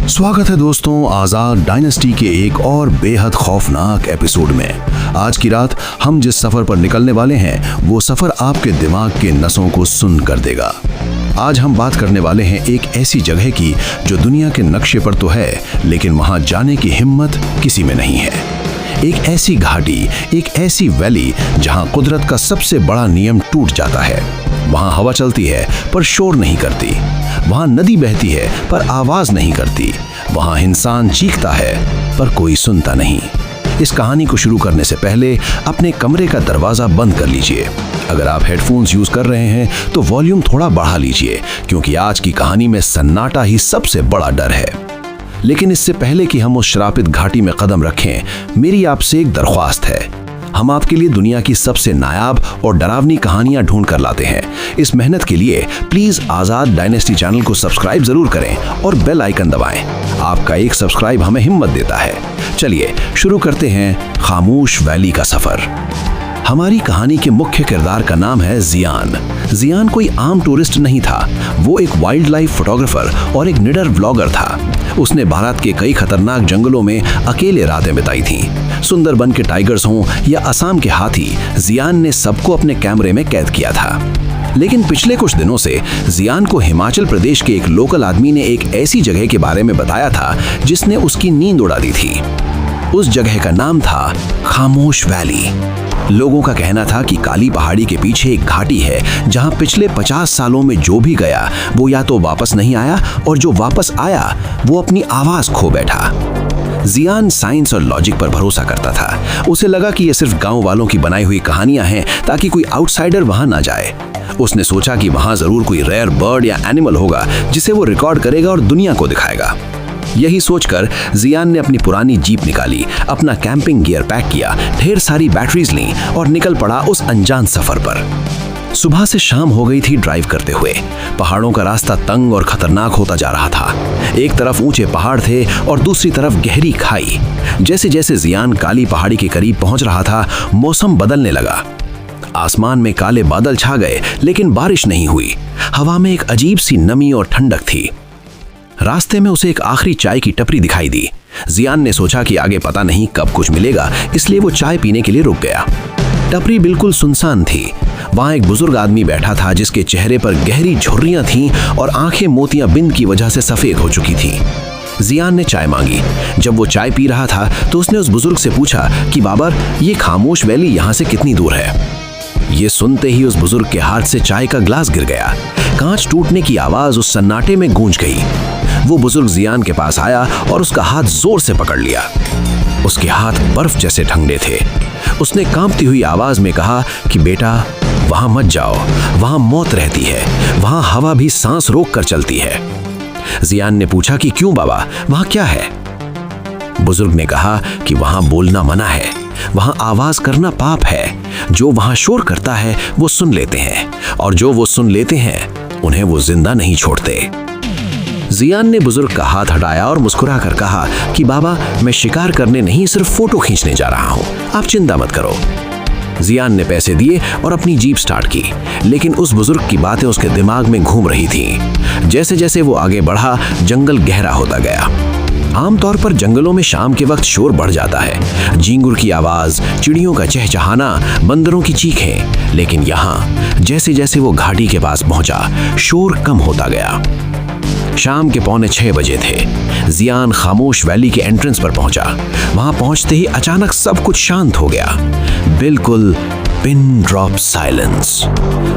स्वागत है दोस्तों आजाद डायनेस्टी के एक और बेहद खौफनाक एपिसोड में। आज की रात हम जिस सफर पर निकलने वाले हैं वो सफर आपके दिमाग के नसों को सुन्न कर देगा। आज हम बात करने वाले हैं एक ऐसी जगह की जो दुनिया के नक्शे पर तो है, लेकिन वहां जाने की हिम्मत किसी में नहीं है। एक ऐसी घाटी, एक ऐसी वैली जहां कुदरत का सबसे बड़ा नियम टूट जाता है। वहां हवा चलती है पर शोर नहीं करती, वहां नदी बहती है पर आवाज नहीं करती, वहां इंसान चीखता है पर कोई सुनता नहीं। इस कहानी को शुरू करने से पहले अपने कमरे का दरवाजा बंद कर लीजिए। अगर आप हेडफोन्स यूज कर रहे हैं तो वॉल्यूम थोड़ा बढ़ा लीजिए, क्योंकि आज की कहानी में सन्नाटा ही सबसे बड़ा डर है। लेकिन इससे पहले कि हम उस श्रापित घाटी में कदम रखें, मेरी आपसे एक दरख्वास्त है। हम आपके लिए दुनिया की सबसे नायाब और डरावनी कहानियां ढूंढ कर लाते हैं। इस मेहनत के लिए प्लीज आजाद डायनेस्टी चैनल को सब्सक्राइब जरूर करें और बेल आइकन दबाएं। आपका एक सब्सक्राइब हमें हिम्मत देता है। चलिए शुरू करते हैं खामोश वैली का सफर। हमारी कहानी के मुख्य किरदार का नाम है जियान। जियान कोई आम टूरिस्ट नहीं था, वो एक वाइल्ड लाइफ फोटोग्राफर और एक निडर व्लॉगर था। उसने भारत के कई खतरनाक जंगलों में अकेले रातें बिताई थीं। सुंदरबन के टाइगर्स हों या असम के हाथी, जियान ने सबको अपने कैमरे में कैद किया था। लेकिन पिछले कुछ दिनों से जियान को हिमाचल प्रदेश के एक लोकल आदमी ने एक ऐसी जगह के बारे में बताया था जिसने उसकी नींद उड़ा दी थी। उस जगह का नाम था खामोश वैली। लोगों का कहना था कि काली पहाड़ी के पीछे एक घाटी है जहां पिछले 50 सालों में जो भी गया वो या तो वापस नहीं आया, और जो वापस आया वो अपनी आवाज खो बैठा। जियान साइंस और लॉजिक पर भरोसा करता था। उसे लगा कि ये सिर्फ गांव वालों की बनाई हुई कहानियां हैं ताकि कोई आउटसाइडर वहां ना जाए। उसने सोचा कि वहां जरूर कोई रेयर बर्ड या एनिमल होगा जिसे वो रिकॉर्ड करेगा और दुनिया को दिखाएगा। यही सोचकर जियान ने अपनी पुरानी जीप निकाली, अपना कैंपिंग गियर पैक किया, ढेर सारी बैटरीज ली और निकल पड़ा उस अनजान सफर पर। सुबह से शाम हो गई थी ड्राइव करते हुए। पहाड़ों का रास्ता तंग और खतरनाक होता जा रहा था। एक तरफ ऊंचे पहाड़ थे और दूसरी तरफ गहरी खाई। जैसे जैसे जियान काली पहाड़ी के करीब पहुंच रहा था, मौसम बदलने लगा। आसमान में काले बादल छा गए, लेकिन बारिश नहीं हुई। हवा में एक अजीब सी नमी और ठंडक थी। रास्ते में उसे एक आखिरी चाय की टपरी दिखाई दी। जियान ने सोचा कि आगे पता नहीं कब कुछ मिलेगा, इसलिए वो चाय पीने के लिए रुक गया। टपरी बिल्कुल सुनसान थी। वहां एक बुजुर्ग आदमी बैठा था जिसके चेहरे पर गहरी झुर्रियां थीं और आंखें मोतियां बिंद की वजह से सफेद हो चुकी थीं। जियान ने चाय मांगी। जब वो चाय पी रहा था तो उसने उस बुजुर्ग से पूछा कि बाबर, ये खामोश वैली यहाँ से कितनी दूर है? ये सुनते ही उस बुजुर्ग के हाथ से चाय का ग्लास गिर गया। कांच टूटने की आवाज उस सन्नाटे में गूंज गई। वो बुजुर्ग जियान के पास आया और उसका हाथ जोर से पकड़ लिया। उसके हाथ बर्फ जैसे ठंडे थे। उसने कांपती हुई आवाज में कहा कि बेटा, वहां मत जाओ, वहां मौत रहती है, वहां हवा भी सांस रोक कर चलती है। जियान ने पूछा कि क्यों बाबा, वहां क्या है? बुजुर्ग ने कहा कि वहां बोलना मना है, वहां आवाज करना पाप है। जो वहां शोर करता है वो सुन लेते हैं, और जो वो सुन लेते हैं उन्हें वो जिंदा नहीं छोड़ते। जियान ने बुजुर्ग का हाथ हटाया और मुस्कुरा कर कहा कि बाबा, मैं शिकार करने नहीं, सिर्फ फोटो खींचने जा रहा हूं, आप चिंता मत करो। जियान ने पैसे दिए और अपनी जीप स्टार्ट की, लेकिन उस बुजुर्ग की बातें उसके दिमाग में घूम रही थीं। जैसे जैसे वो आगे बढ़ा, जंगल गहरा होता गया। आमतौर पर जंगलों में शाम के वक्त शोर बढ़ जाता है, झींगुर की आवाज, चिड़ियों का चहचहाना, बंदरों की चीखें। लेकिन यहाँ जैसे जैसे वो घाटी के पास पहुंचा, शोर कम होता गया। शाम के 5:45 बजे थे। जियान खामोश वैली के एंट्रेंस पर पहुंचा। वहां पहुंचते ही अचानक सब कुछ शांत हो गया। बिल्कुल पिन ड्रॉप साइलेंस।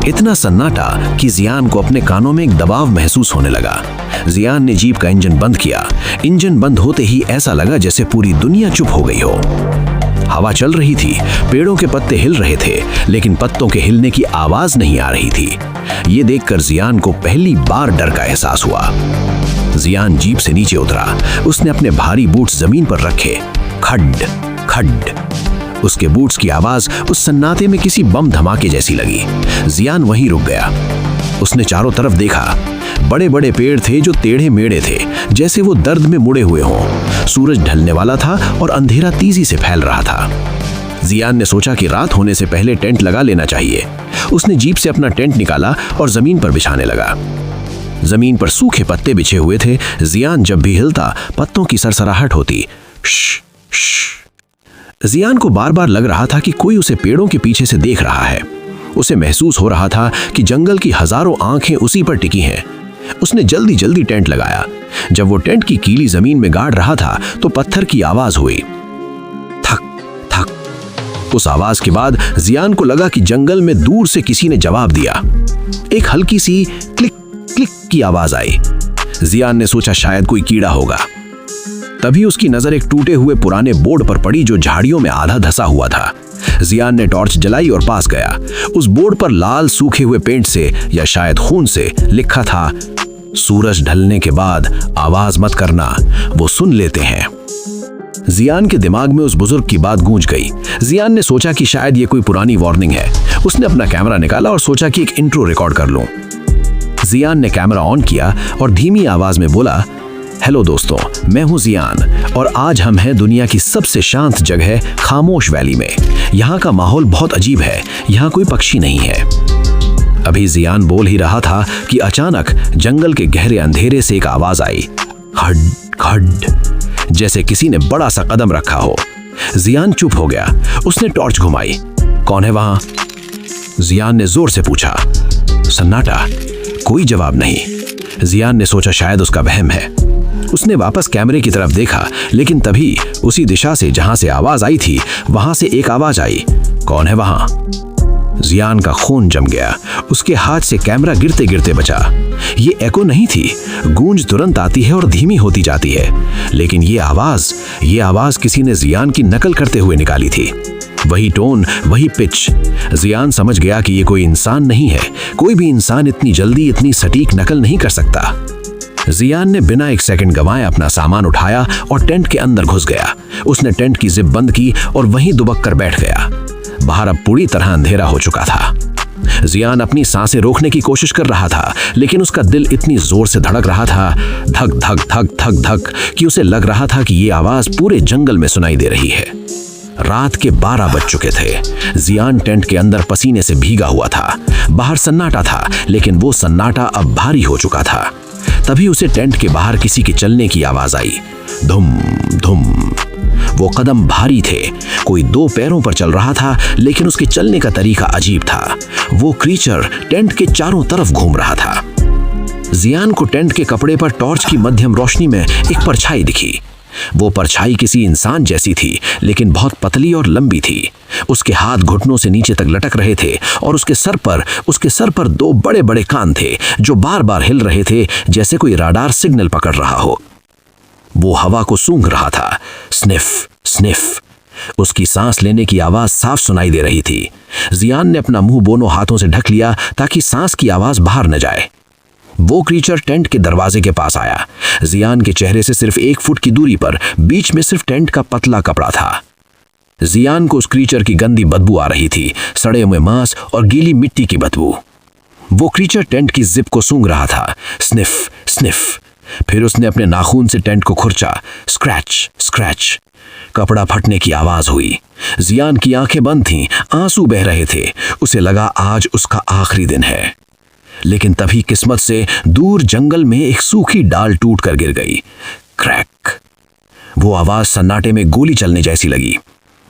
इतना सन्नाटा कि जियान को अपने कानों में एक दबाव महसूस होने लगा। जियान ने जीप का इंजन बंद किया। इंजन बंद होते ही ऐसा लगा जैसे पूरी दुनिया चुप हो गई हो। हवा चल रही थी, पेड़ों के पत्ते हिल रहे थे, लेकिन पत्तों के हिलने की आवाज नहीं आ रही थी। ये देखकर जियान को पहली बार डर का एहसास हुआ। जियान जीप से नीचे उतरा। उसने अपने भारी बूट्स जमीन पर रखे। खड खड। उसके बूट्स की आवाज उस सन्नाटे में किसी बम धमाके जैसी लगी। जियान वहीं रुक गया। उसने चारों तरफ देखा। बड़े बड़े पेड़ थे जो टेढ़े मेढ़े थे, जैसे वो दर्द में मुड़े हुए हों। सूरज ढलने वाला था और अंधेरा तेजी से फैल रहा था। जियान ने सोचा कि रात होने से पहले टेंट लगा लेना चाहिए। उसने जीप से अपना टेंट निकाला और जमीन पर बिछाने लगा। जमीन पर सूखे पत्ते बिछे हुए थे। जियान जब भी हिलता पत्तों की सरसराहट होती। जियान को बार बार लग रहा था कि कोई उसे पेड़ों के पीछे से देख रहा है। उसे महसूस हो रहा था कि जंगल की हजारों आंखें उसी पर टिकी हैं। उसने जल्दी जल्दी टेंट लगाया। जब वो टेंट की कीली जमीन में गाड़ रहा था तो पत्थर की आवाज हुई, थक थक। उस आवाज के बाद जियान को लगा कि जंगल में दूर से किसी ने जवाब दिया। एक हल्की सी क्लिक क्लिक की आवाज आई। जियान ने सोचा शायद कोई कीड़ा होगा। तभी उसकी नजर एक टूटे हुए पुराने बोर्ड पर पड़ी जो झाड़ियों में आधा धंसा हुआ था। जियान ने टॉर्च जलाई और पास गया। उस बोर्ड पर लाल सूखे हुए पेंट से या शायद खून से लिखा था, सूरज ढलने के बाद आवाज मत करना, वो सुन लेते हैं। जियान के दिमाग में उस बुजुर्ग की बात गूंज गई। जियान ने सोचा कि शायद ये कोई पुरानी वार्निंग है। उसने अपना कैमरा निकाला और सोचा कि एक इंट्रो रिकॉर्ड कर लूं। जियान ने कैमरा ऑन किया और धीमी आवाज में बोला, हेलो दोस्तों, मैं हूं जियान और आज हम हैं दुनिया की सबसे शांत जगह खामोश वैली में। यहाँ का माहौल बहुत अजीब है, यहाँ कोई पक्षी नहीं है। अभी जियान बोल ही रहा था कि अचानक जंगल के गहरे अंधेरे से एक आवाज आई, खड खड, जैसे किसी ने बड़ा सा कदम रखा हो। जियान चुप हो गया। उसने टॉर्च घुमाई। कौन है वहां? जियान ने जोर से पूछा। सन्नाटा, कोई जवाब नहीं। जियान ने सोचा शायद उसका वहम है। उसने वापस कैमरे की तरफ देखा, लेकिन तभी उसी दिशा से जहां से आवाज आई थी वहां से एक आवाज आई, कौन है वहां? जियान का खून जम गया। उसके हाथ से कैमरा गिरते गिरते बचा। ये एको नहीं थी। गूंज तुरंत आती है और धीमी होती जाती है, लेकिन ये आवाज किसी ने जियान की नकल करते हुए निकाली थी। वही टोन, वही पिच। जियान समझ गया कि ये कोई इंसान नहीं है। कोई भी इंसान इतनी जल्दी इतनी सटीक नकल नहीं कर सकता। जियान ने बिना एक सेकंड गंवाए अपना सामान उठाया और टेंट के अंदर घुस गया। उसने टेंट की जिप बंद की और वहीं दुबक कर बैठ गया। बाहर अब पूरी तरह अंधेरा हो चुका था। जियान अपनी सांसें रोकने की कोशिश कर रहा था, लेकिन उसका दिल इतनी जोर से धड़क रहा था, धक धक धक धक धक, कि उसे लग रहा था कि ये आवाज पूरे जंगल में सुनाई दे रही है। रात के 12 बज चुके थे। जियान टेंट के अंदर पसीने से भीगा हुआ था। बाहर सन्नाटा था, लेकिन वो सन्नाटा अब भारी हो चुका था। तभी उसे टेंट के बाहर किसी के चलने की आवाज आई, धुम धुम। वो कदम भारी थे। कोई 2 पैरों पर चल रहा था, लेकिन उसके चलने का तरीका अजीब था। वो क्रीचर टेंट के चारों तरफ घूम रहा था। जियान को टेंट के कपड़े पर टॉर्च की मध्यम रोशनी में एक परछाई दिखी। वो परछाई किसी इंसान जैसी थी, लेकिन बहुत पतली और लंबी थी। उसके हाथ घुटनों से नीचे तक लटक रहे थे और उसके सर पर 2 बड़े बड़े कान थे जो बार बार हिल रहे थे, जैसे कोई राडार सिग्नल पकड़ रहा हो। वो हवा को सूंघ रहा था। Sniff sniff. उसकी सांस लेने की आवाज साफ सुनाई दे रही थी। जियान ने अपना मुंह दोनों हाथों से ढक लिया ताकि सांस की आवाज बाहर न जाए। वो क्रीचर टेंट के दरवाजे के पास आया। जियान के चेहरे से सिर्फ 1 फुट की दूरी पर बीच में सिर्फ टेंट का पतला कपड़ा था। जियान को उस क्रीचर की गंदी बदबू आ रही थी, सड़े हुए मांस और गीली मिट्टी की बदबू। वो क्रीचर टेंट की जिप को सूंघ रहा था। Sniff sniff. फिर उसने अपने नाखून से टेंट को खुरचा। Scratch scratch. कपड़ा फटने की आवाज हुई। जियान की आंखें बंद थीं, आंसू बह रहे थे। उसे लगा आज उसका आखिरी दिन है। लेकिन तभी किस्मत से दूर जंगल में एक सूखी डाल टूट कर गिर गई। क्रैक। वो आवाज सन्नाटे में गोली चलने जैसी लगी।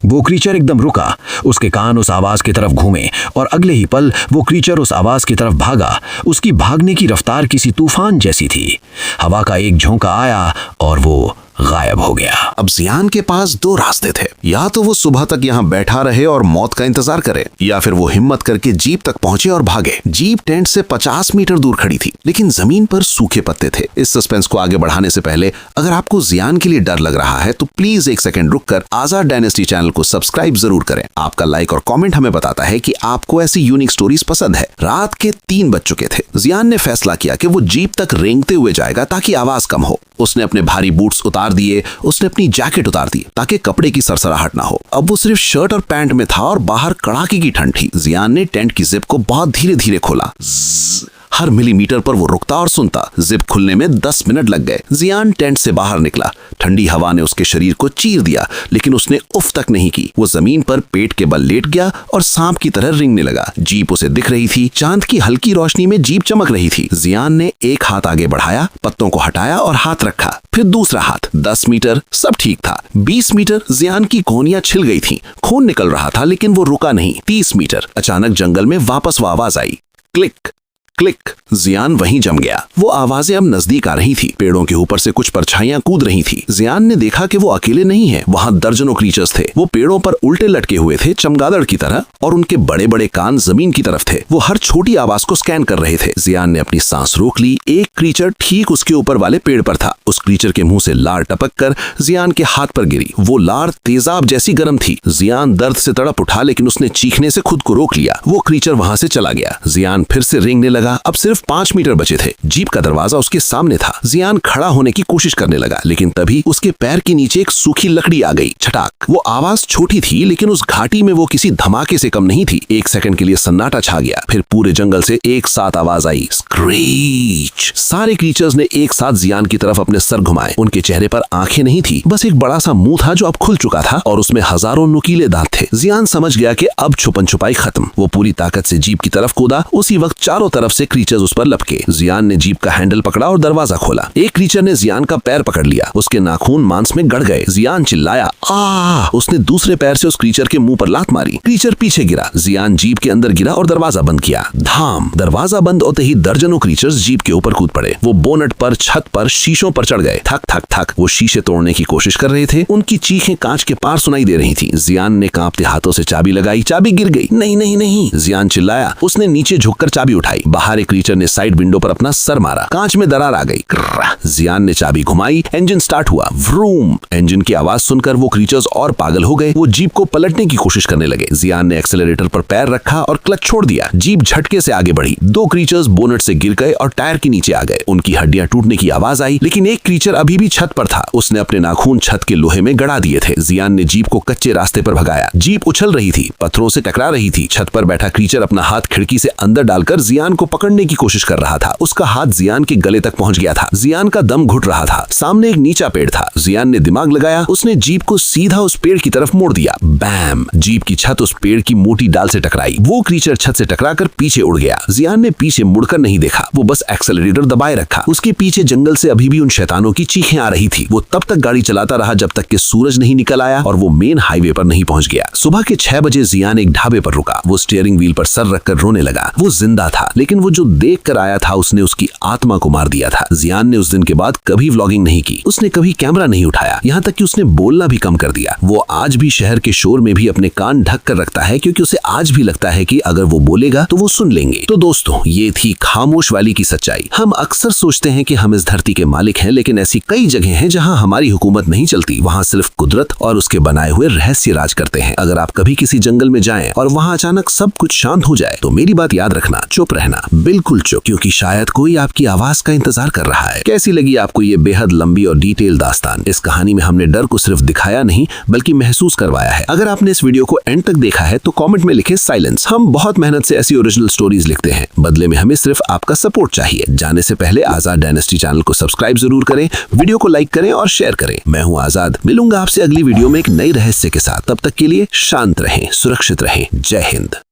वो क्रीचर एकदम रुका। उसके कान उस आवाज की तरफ घूमे और अगले ही पल वो क्रीचर उस आवाज की तरफ भागा। उसकी भागने की रफ्तार किसी तूफान जैसी थी। हवा का एक झोंका आया और वो गायब हो गया। अब जियान के पास 2 रास्ते थे। या तो वो सुबह तक यहाँ बैठा रहे और मौत का इंतजार करे, या फिर वो हिम्मत करके जीप तक पहुंचे और भागे। जीप टेंट से 50 मीटर दूर खड़ी थी, लेकिन जमीन पर सूखे पत्ते थे। इस सस्पेंस को आगे बढ़ाने से पहले अगर आपको जियान के लिए डर लग रहा है तो प्लीज 1 सेकंड रुककर आजाद डायनेस्टी चैनल को सब्सक्राइब जरूर करें। आपका लाइक और कॉमेंट हमें बताता है कि आपको ऐसी यूनिक स्टोरीज पसंद है। रात के 3 बज चुके थे। जियान ने फैसला किया कि वो जीप तक रेंगते हुए जाएगा ताकि आवाज कम हो। उसने अपने भारी बूट्स उतार दिए। उसने अपनी जैकेट उतार दी ताकि कपड़े की सरसराहट ना हो। अब वो सिर्फ शर्ट और पैंट में था और बाहर कड़ाके की ठंड थी। जियान ने टेंट की जिप को बहुत धीरे धीरे खोला। हर मिलीमीटर पर वो रुकता और सुनता। जिप खुलने में 10 मिनट लग गए। जियान टेंट से बाहर निकला। ठंडी हवा ने उसके शरीर को चीर दिया, लेकिन उसने उफ तक नहीं की। वो जमीन पर पेट के बल लेट गया और सांप की तरह रेंगने लगा। जीप उसे दिख रही थी। चांद की हल्की रोशनी में जीप चमक रही थी। जियान ने एक हाथ आगे बढ़ाया, पत्तों को हटाया और हाथ रखा। फिर दूसरा हाथ। 10 मीटर, सब ठीक था। 20 मीटर, जियान की कोहनियां छिल गई थीं। खून निकल रहा था, लेकिन वो रुका नहीं। 30 मीटर, अचानक जंगल में वापस वो आवाज आई, क्लिक क्लिक। जियान वहीं जम गया। वो आवाजें अब नजदीक आ रही थी। पेड़ों के ऊपर से कुछ परछाइयां कूद रही थी। जियान ने देखा कि वो अकेले नहीं है। वहां दर्जनों क्रीचर्स थे। वो पेड़ों पर उल्टे लटके हुए थे, चमगादड़ की तरह, और उनके बड़े बड़े कान जमीन की तरफ थे। वो हर छोटी आवाज को स्कैन कर रहे थे। जियान ने अपनी सांस रोक ली। एक क्रीचर ठीक उसके ऊपर वाले पेड़ पर था। उस क्रीचर के मुंह से लार टपक कर जियान के हाथ पर गिरी। वो लार तेजाब जैसी गर्म थी। जियान दर्द से तड़प उठा, लेकिन उसने चीखने से खुद को रोक लिया। वो क्रीचर वहां से चला गया। जियान फिर से रेंगने लगा। अब सिर्फ 5 मीटर बचे थे। जीप का दरवाजा उसके सामने था। जियान खड़ा होने की कोशिश करने लगा, लेकिन तभी उसके पैर के नीचे एक सूखी लकड़ी आ गई। छटाक। वो आवाज छोटी थी, लेकिन उस घाटी में वो किसी धमाके से कम नहीं थी। 1 सेकंड के लिए सन्नाटा छा गया। फिर पूरे जंगल से एक साथ आवाज आई, स्क्रीच। सारे क्रीचर्स ने एक साथ जियान की तरफ अपने सर घुमाए। उनके चेहरे पर आंखें नहीं थी, बस एक बड़ा सा मुंह था जो अब खुल चुका था, और उसमें हजारों नुकीले दांत थे। जियान समझ गया कि अब छुपन छुपाई खत्म। वो पूरी ताकत से जीप की तरफ कूदा। उसी वक्त चारों तरफ से क्रीचर्स उस पर लपके। जियान ने जीप का हैंडल पकड़ा और दरवाजा खोला। एक क्रीचर ने जियान का पैर पकड़ लिया। उसके नाखून मांस में गड़ गए। जियान चिल्लाया, आ! उसने दूसरे पैर से उस क्रीचर के मुंह पर लात मारी। क्रीचर पीछे गिरा। जियान जीप के अंदर गिरा और दरवाजा बंद किया। धाम। दरवाजा बंद होते ही दर्जनों क्रीचर्स जीप के ऊपर कूद पड़े। वो बोनट पर, छत पर, शीशों पर चढ़ गए। थक थक थक। वो शीशे तोड़ने की कोशिश कर रहे थे। उनकी चीखें कांच के पार सुनाई दे रही थी। जियान ने कांपते हाथों से चाबी लगाई। चाबी गिर गई। नहीं नहीं नहीं, जियान चिल्लाया। उसने नीचे झुककर चाबी उठाई। बाहर एक क्रीचर ने साइड विंडो पर अपना सर मारा। कांच में दरार आ गई। जियान ने चाबी घुमाई। इंजन स्टार्ट हुआ। व्रूम। इंजन की आवाज सुनकर वो क्रीचर्स और पागल हो गए। वो जीप को पलटने की कोशिश करने लगे। जियान ने एक्सेलरेटर पर पैर रखा और क्लच छोड़ दिया। जीप झटके से आगे बढ़ी। 2 क्रीचर्स बोनट से गिर गए और टायर के नीचे आ गए। उनकी हड्डियां टूटने की आवाज आई, लेकिन एक क्रीचर अभी भी छत पर था। उसने अपने नाखून छत के लोहे में गड़ा दिए थे। जियान ने जीप को कच्चे रास्ते पर भगाया। जीप उछल रही थी, पत्थरों से टकरा रही थी। छत पर बैठा क्रीचर अपना हाथ खिड़की से अंदर डालकर जियान को पकड़ने की कोशिश कर रहा था। उसका हाथ जियान के गले तक पहुंच गया था। जियान का दम घुट रहा था। सामने एक नीचा पेड़ था। जियान ने दिमाग लगाया। उसने जीप को सीधा उस पेड़ की तरफ मोड़ दिया। बैम। जीप की छत उस पेड़ की मोटी डाल से टकराई। वो क्रीचर छत से टकराकर पीछे उड़ गया। जियान ने पीछे मुड़कर नहीं देखा। वो बस एक्सेलरेटर दबाए रखा। उसके पीछे जंगल से अभी भी उन शैतानों की चीखें आ रही थी। वो तब तक गाड़ी चलाता रहा जब तक कि सूरज नहीं निकल आया और वो मेन हाईवे पर नहीं पहुंच गया। सुबह के 6 बजे जियान एक ढाबे पर रुका। वो स्टीयरिंग व्हील पर सर रखकर रोने लगा। वो जिंदा था, लेकिन वो जो देख कर आया था उसने उसकी आत्मा को मार दिया था। जियान ने उस दिन के बाद कभी व्लॉगिंग नहीं की। उसने कभी कैमरा नहीं उठाया, यहाँ तक कि उसने बोलना भी कम कर दिया। वो आज भी शहर के शोर में भी अपने कान ढक कर रखता है, क्योंकि उसे आज भी लगता है कि अगर वो बोलेगा तो वो सुन लेंगे। तो दोस्तों, ये थी खामोश वाली की सच्चाई। हम अक्सर सोचते हैं कि हम इस धरती के मालिक हैं, लेकिन ऐसी कई जगह हैं जहां हमारी हुकूमत नहीं चलती। वहां सिर्फ कुदरत और उसके बनाए हुए रहस्य राज करते हैं। अगर आप कभी किसी जंगल में जाएं और वहां अचानक सब कुछ शांत हो जाए, तो मेरी बात याद रखना, चुप रहना, बिल्कुल चुप, क्योंकि शायद कोई आपकी आवाज का इंतजार कर रहा है। कैसी लगी आपको ये बेहद लंबी और डिटेल दास्तान? इस कहानी में हमने डर को सिर्फ दिखाया नहीं, बल्कि महसूस करवाया है। अगर आपने इस वीडियो को एंड तक देखा है तो कमेंट में लिखें साइलेंस। हम बहुत मेहनत से ऐसी ओरिजिनल स्टोरीज लिखते हैं, बदले में हमें सिर्फ आपका सपोर्ट चाहिए। जाने से पहले आजाद डायनेस्टी चैनल को सब्सक्राइब जरूर करें, वीडियो को लाइक करें और शेयर करें। मैं हूं आजाद, मिलूंगा आपसे अगली वीडियो में एक नई रहस्य के साथ। तब तक के लिए शांत रहें, सुरक्षित रहें। जय हिंद।